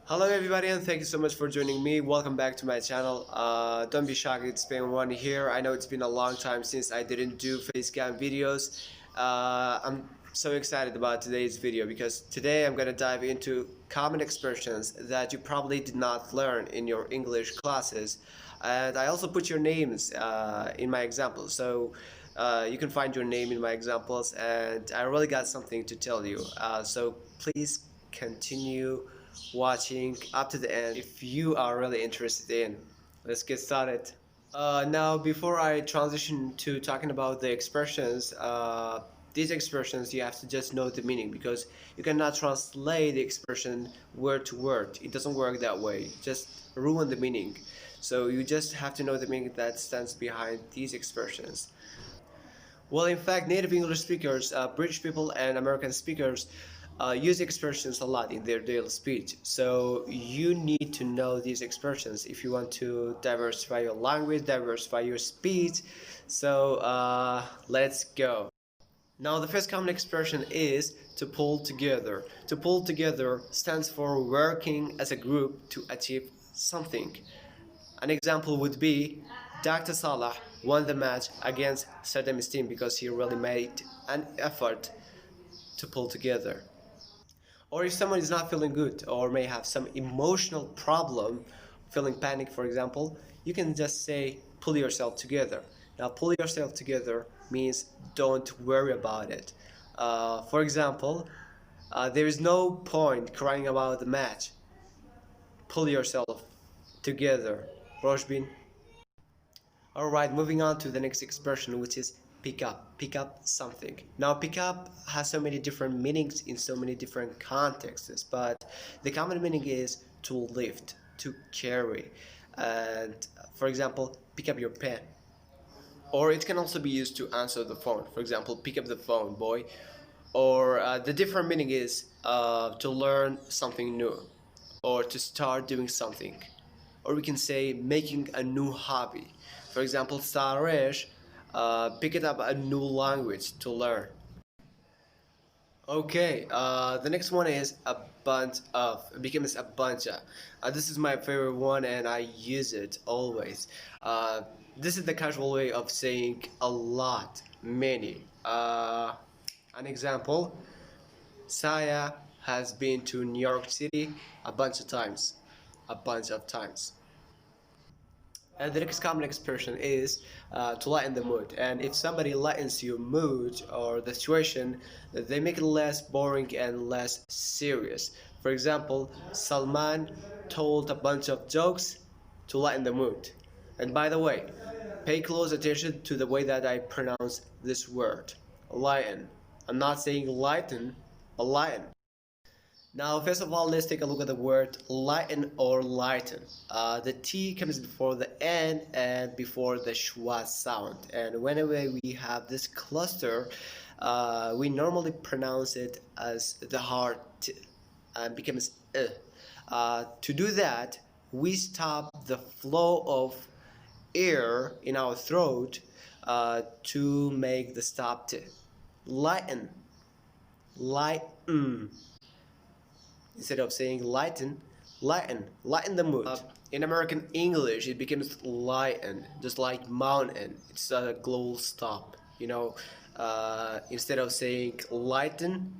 Hello everybody and thank you so much for joining me. Welcome back to my channel. Don't be shocked, it's Peywand here. I know it's been a long time since I didn't do face cam videos. I'm so excited about today's video because today I'm gonna dive into common expressions that you probably did not learn in your English classes. And I also put your names in my examples, so you can find your name in my examples, and I really got something to tell you. So please continue watching up to the end if you are really interested in. Let's get started. Now, before I transition to talking about the expressions, these expressions you have to just know the meaning because you cannot translate the expression word to word. It doesn't work that way. Just ruin the meaning. So you just have to know the meaning that stands behind these expressions. Well, in fact, native English speakers, British people, and American speakers use expressions a lot in their daily speech. So you need to know these expressions if you want to diversify your language, diversify your speech. So let's go. Now, the first common expression is to pull together. To pull together stands for working as a group to achieve something. An example would be Dr. Salah won the match against Saddam's team because he really made an effort to pull together. Or if someone is not feeling good or may have some emotional problem, feeling panic for example, you can just say pull yourself together. Now pull yourself together means don't worry about it. For example, there is no point crying about the match. Pull yourself together. Rojbin. Alright, moving on to the next expression, which is pick up. Pick up something. Now, pick up has so many different meanings in so many different contexts, but the common meaning is to lift, to carry. And for example, pick up your pen. Or it can also be used to answer the phone. For example, pick up the phone, boy. Or the different meaning is to learn something new or to start doing something. Or we can say making a new hobby. For example, Saresh picked up a new language to learn. Okay, the next one is a bunch of. It becomes a bunch of. This is my favorite one and I use it always. This is the casual way of saying a lot, many. An example, Saya has been to New York City a bunch of times. A bunch of times. And the next common expression is to lighten the mood. And if somebody lightens your mood or the situation, they make it less boring and less serious. For example, Salman told a bunch of jokes to lighten the mood. And by the way, pay close attention to the way that I pronounce this word, lighten. I'm not saying lighten, but lighten. Now, first of all, let's take a look at the word lighten or lighten. The T comes before the N and before the schwa sound. And whenever we have this cluster, we normally pronounce it as the hard T and becomes to do that, we stop the flow of air in our throat to make the stop T. Lighten, lighten. Instead of saying lighten, lighten the mood. In American English, it becomes lighten, just like mountain. It's a global stop. Instead of saying lighten,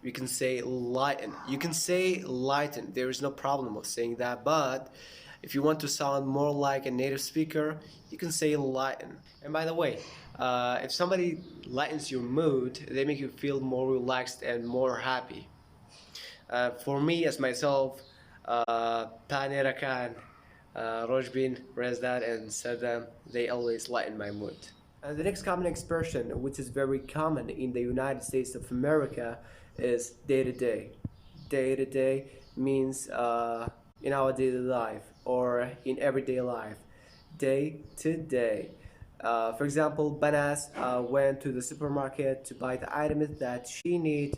we can say lighten. You can say lighten. There is no problem of saying that, but if you want to sound more like a native speaker, you can say lighten. And by the way, if somebody lightens your mood, they make you feel more relaxed and more happy. For me as myself, Panera Khan, Rojbin, Rezdad, and Saddam, they always lighten my mood. And the next common expression, which is very common in the United States of America, is day to day. Day to day means in our daily life or in everyday life. Day to day. For example, Banas went to the supermarket to buy the items that she needs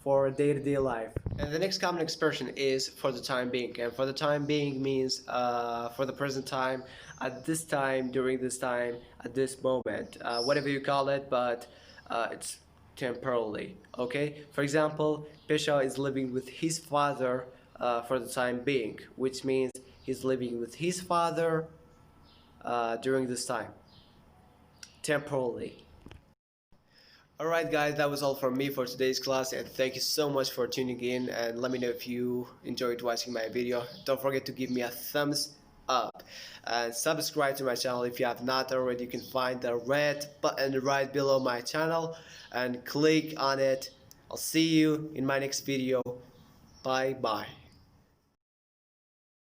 for day-to-day life. And the next common expression is for the time being. And for the time being means for the present time, at this time, during this time, at this moment, whatever you call it, but it's temporarily. Okay. For example, Pesha is living with his father for the time being, which means he's living with his father during this time, temporarily. Alright guys, that was all from me for today's class, and thank you so much for tuning in, and let me know if you enjoyed watching my video. Don't forget to give me a thumbs up and subscribe to my channel if you have not already. You can find the red button right below my channel and click on it. I'll see you in my next video. Bye bye.